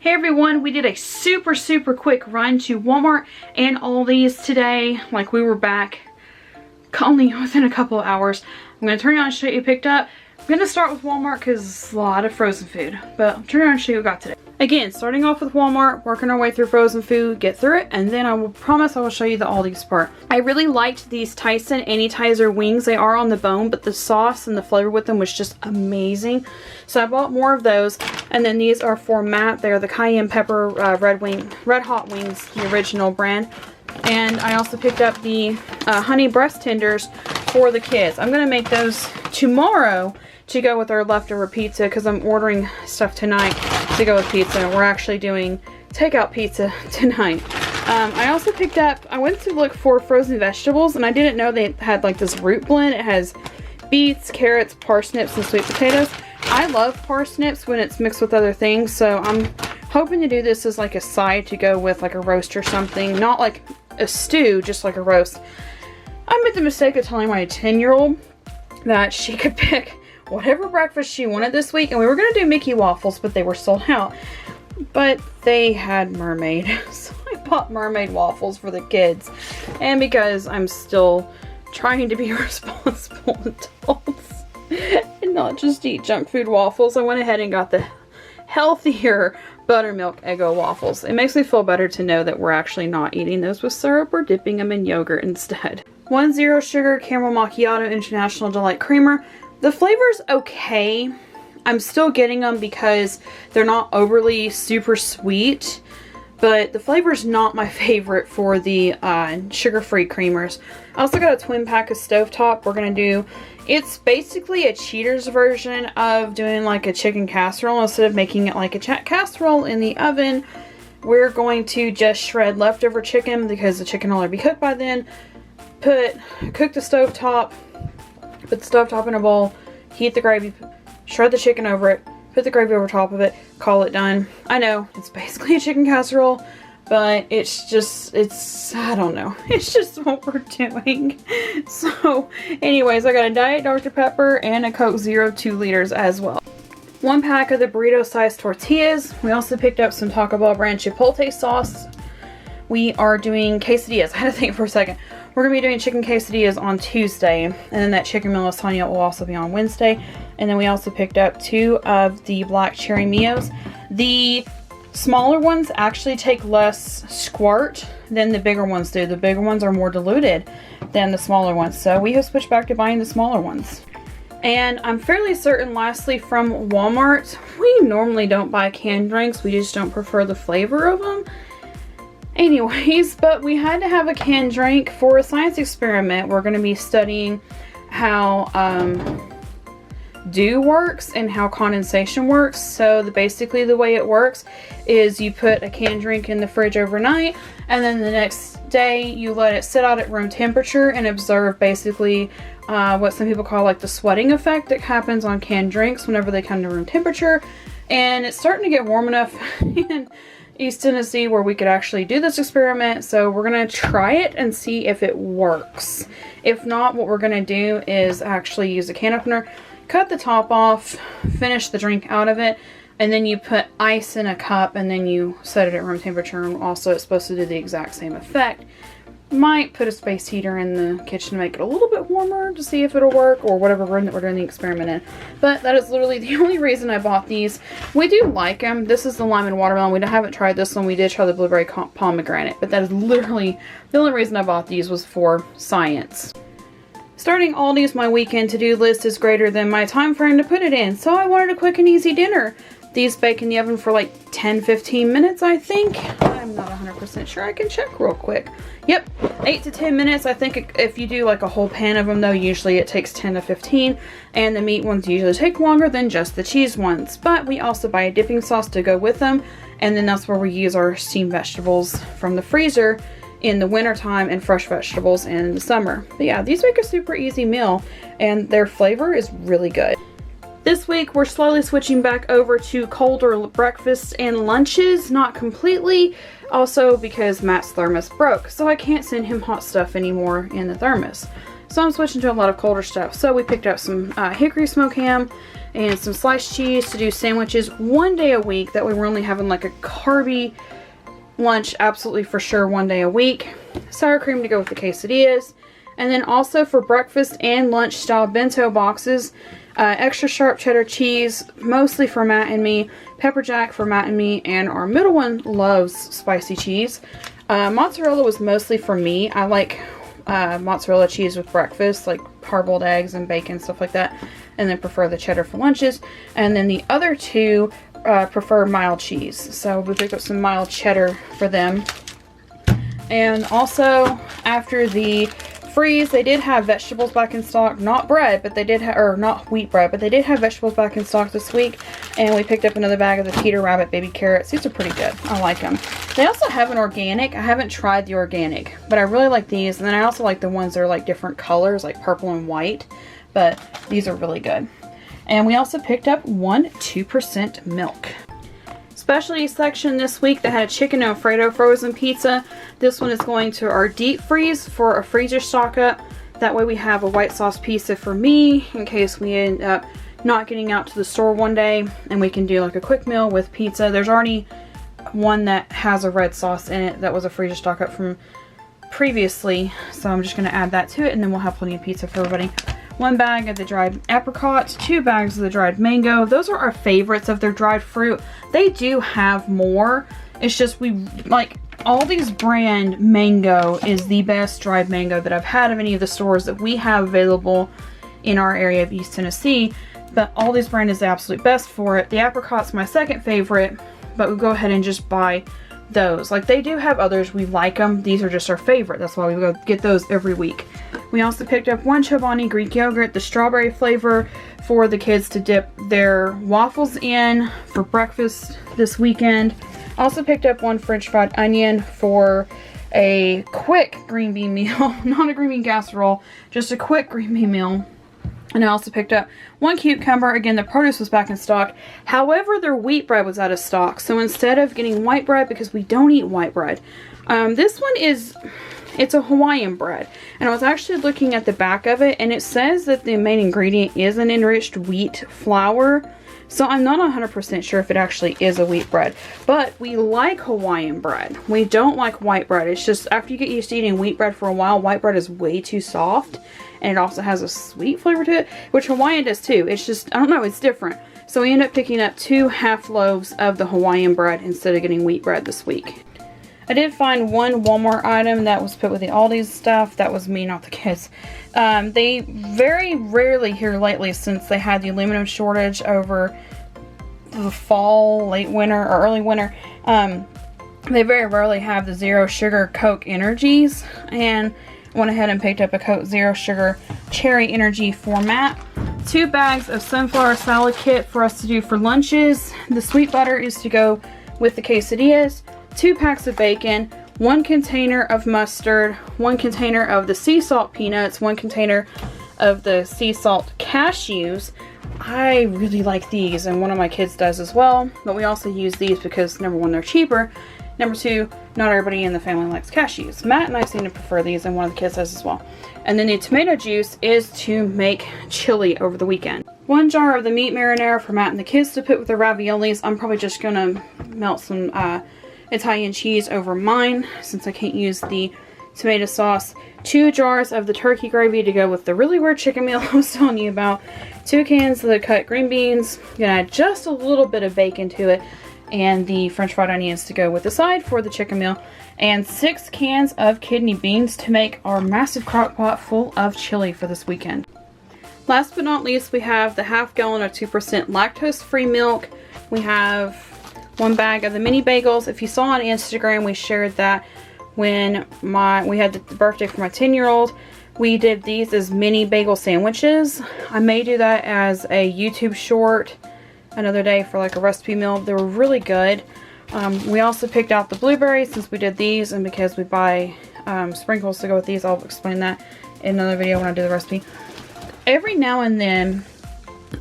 Hey everyone, we did a super quick run to Walmart and Aldi's today. Like, we were back only within a couple of hours. I'm going to turn around and show you what you picked up. I'm going to start with Walmart because it's a lot of frozen food. But I'll turn around and show you what I got today. Again, starting off with Walmart, working our way through frozen food, get through it, and then I will promise I will show you the Aldi's part. I really liked these Tyson Anitizer wings. They are on the bone, but the sauce and the flavor with them was just amazing. So I bought more of those. And then these are for Matt. They're the cayenne pepper red hot wings, the original brand. And I also picked up the honey breast tenders for the kids. I'm going to make those tomorrow to go with our leftover pizza because I'm ordering stuff tonight to go with pizza. We're actually doing takeout pizza tonight. I also picked up, I went to look for frozen vegetables and I didn't know they had like this root blend. It has beets, carrots, parsnips, and sweet potatoes. I love parsnips when it's mixed with other things, so I'm hoping to do this as like a side to go with like a roast or something. Not like a stew, just like a roast. I made the mistake of telling my 10-year-old that she could pick whatever breakfast she wanted this week, and we were going to do Mickey waffles, but they were sold out. But they had mermaid, so I bought mermaid waffles for the kids. And because I'm still trying to be responsible adults and not just eat junk food waffles, I went ahead and got the healthier buttermilk Eggo waffles. It makes me feel better to know that we're actually not eating those with syrup. We're dipping them in yogurt instead. 1-0 sugar caramel macchiato international delight creamer. The flavor's okay. I'm still getting them because they're not overly super sweet, but the flavor's not my favorite for the sugar-free creamers. I also got a twin pack of stovetop. We're gonna do, it's basically a cheater's version of doing like a chicken casserole. Instead of making it like a casserole in the oven, we're going to just shred leftover chicken because the chicken will already be cooked by then. Cook the stovetop, put the stovetop in a bowl, heat the gravy, shred the chicken over it, put the gravy over top of it, call it done. I know, it's basically a chicken casserole, but it's just, I don't know. It's just what we're doing. So, anyways, I got a Diet Dr. Pepper and a Coke Zero 2 liters as well. 1 pack of the burrito-sized tortillas. We also picked up some Taco Bell brand chipotle sauce. We are doing quesadillas. I had to think for a second. We're going to be doing chicken quesadillas on Tuesday. And then that chicken meal lasagna will also be on Wednesday. And then we also picked up 2 of the black cherry Mios. The smaller ones actually take less squirt than the bigger ones do. The bigger ones are more diluted than the smaller ones. So we have switched back to buying the smaller ones. And I'm fairly certain, lastly, from Walmart, we normally don't buy canned drinks. We just don't prefer the flavor of them. Anyways, but we had to have a canned drink for a science experiment. We're going to be studying how dew works and how condensation works. So basically the way it works is you put a canned drink in the fridge overnight, and then the next day you let it sit out at room temperature and observe basically what some people call like the sweating effect that happens on canned drinks whenever they come to room temperature. And it's starting to get warm enough in East Tennessee where we could actually do this experiment, so we're gonna try it and see if it works. If not, what we're gonna do is actually use a can opener, cut the top off, finish the drink out of it, and then you put ice in a cup and then you set it at room temperature, and also it's supposed to do the exact same effect. Might put a space heater in the kitchen to make it a little bit warmer to see if it'll work, or whatever room that we're doing the experiment in. But that is literally the only reason I bought these. We do like them. This is the lime and watermelon. We haven't tried this one. We did try the blueberry pomegranate, but that is literally the only reason I bought these was for science. Starting Aldi's, my weekend to-do list is greater than my time frame to put it in, so I wanted a quick and easy dinner. These bake in the oven for like 10-15 minutes, I think. I'm not 100% sure. I can check real quick. Yep, 8 to 10 minutes. I think if you do like a whole pan of them though, usually it takes 10 to 15. And the meat ones usually take longer than just the cheese ones. But we also buy a dipping sauce to go with them. And then that's where we use our steamed vegetables from the freezer in the winter time and fresh vegetables in the summer. But yeah, these make a super easy meal and their flavor is really good. This week, we're slowly switching back over to colder breakfasts and lunches, not completely, also because Matt's thermos broke, so I can't send him hot stuff anymore in the thermos. So I'm switching to a lot of colder stuff. So we picked up some hickory smoked ham and some sliced cheese to do sandwiches one day a week. That way we're only having like a carby lunch, absolutely for sure, one day a week. Sour cream to go with the quesadillas. And then also for breakfast and lunch style bento boxes, extra sharp cheddar cheese, mostly for Matt and me, pepper jack for Matt and me, and our middle one loves spicy cheese. Mozzarella was mostly for me. I like mozzarella cheese with breakfast, like hard-boiled eggs and bacon, stuff like that, and then prefer the cheddar for lunches. And then the other two prefer mild cheese, so we picked up some mild cheddar for them. And also, after the freeze, they did have vegetables back in stock. Not bread, but they did have, or not wheat bread, but they did have vegetables back in stock this week. And we picked up another bag of the Peter Rabbit baby carrots. These are pretty good. I like them. They also have an organic. I haven't tried the organic, but I really like these. And then I also like the ones that are like different colors, like purple and white. But these are really good. And we also picked up 2% milk. Specialty section this week, they had a chicken Alfredo frozen pizza. This one is going to our deep freeze for a freezer stock up. That way we have a white sauce pizza for me in case we end up not getting out to the store one day, and we can do like a quick meal with pizza. There's already one that has a red sauce in it that was a freezer stock up from previously, so I'm just going to add that to it, and then we'll have plenty of pizza for everybody. 1 bag of the dried apricot, 2 bags of the dried mango. Those are our favorites of their dried fruit. They do have more. It's just we like Aldi's brand mango is the best dried mango that I've had of any of the stores that we have available in our area of East Tennessee. But Aldi's brand is the absolute best for it. The apricot's my second favorite, but we'll go ahead and just buy those. Like, they do have others, we like them. These are just our favorite. That's why we go get those every week. We also picked up 1 Chobani Greek yogurt, the strawberry flavor, for the kids to dip their waffles in for breakfast this weekend. Also picked up 1 French fried onion for a quick green bean meal. Not a green bean casserole, just a quick green bean meal. And I also picked up 1 cucumber. Again, the produce was back in stock. However, their wheat bread was out of stock. So instead of getting white bread, because we don't eat white bread, this one it's a Hawaiian bread. And I was actually looking at the back of it, and it says that the main ingredient is an enriched wheat flour. So I'm not 100% sure if it actually is a wheat bread. But we like Hawaiian bread. We don't like white bread. It's just after you get used to eating wheat bread for a while, white bread is way too soft. And it also has a sweet flavor to it, which Hawaiian does too. It's just, I don't know, it's different. So we end up picking up 2 half loaves of the Hawaiian bread instead of getting wheat bread this week. I did find 1 Walmart item that was put with the Aldi's stuff. That was me, not the kids. They very rarely here lately, since they had the aluminum shortage over the fall, late winter, or early winter. They very rarely have the zero sugar Coke Energies, and went ahead and picked up a Coke Zero Sugar Cherry Energy format. 2 bags of sunflower salad kit for us to do for lunches. The sweet butter is to go with the quesadillas. 2 packs of bacon, 1 container of mustard, 1 container of the sea salt peanuts, 1 container of the sea salt cashews. I really like these, and one of my kids does as well, but we also use these because, number 1, they're cheaper. Number 2, not everybody in the family likes cashews. Matt and I seem to prefer these, and one of the kids does as well. And then the tomato juice is to make chili over the weekend. 1 jar of the meat marinara for Matt and the kids to put with the raviolis. I'm probably just gonna melt some Italian cheese over mine since I can't use the tomato sauce. 2 jars of the turkey gravy to go with the really weird chicken meal I was telling you about. 2 cans of the cut green beans. Gonna add just a little bit of bacon to it. And the French fried onions to go with the side for the chicken meal. And 6 cans of kidney beans to make our massive crock pot full of chili for this weekend. Last but not least, we have the half gallon of 2% lactose-free milk. We have 1 bag of the mini bagels. If you saw on Instagram, we shared that when we had the birthday for my 10-year-old. We did these as mini bagel sandwiches. I may do that as a YouTube short another day for like a recipe meal. They were really good. We also picked out the blueberries since we did these, and because we buy sprinkles to go with these. I'll explain that in another video when I do the recipe. Every now and then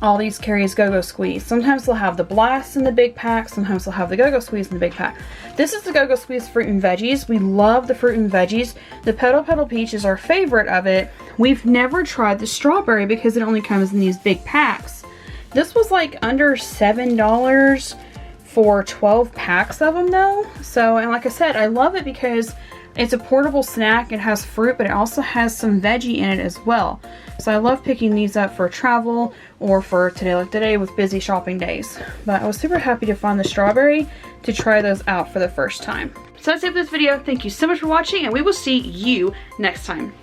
Aldi's carries Go-Go Squeeze. Sometimes they'll have the Blast in the big pack. Sometimes they'll have the Go-Go Squeeze in the big pack. This is the Go-Go Squeeze Fruit and Veggies. We love the fruit and veggies. The Petal Petal Peach is our favorite of it. We've never tried the strawberry because it only comes in these big packs. This was like under $7 for 12 packs of them though. So, and like I said, I love it because it's a portable snack. It has fruit, but it also has some veggie in it as well. So I love picking these up for travel or for today, like today with busy shopping days. But I was super happy to find the strawberry to try those out for the first time. So that's it for this video. Thank you so much for watching, and we will see you next time.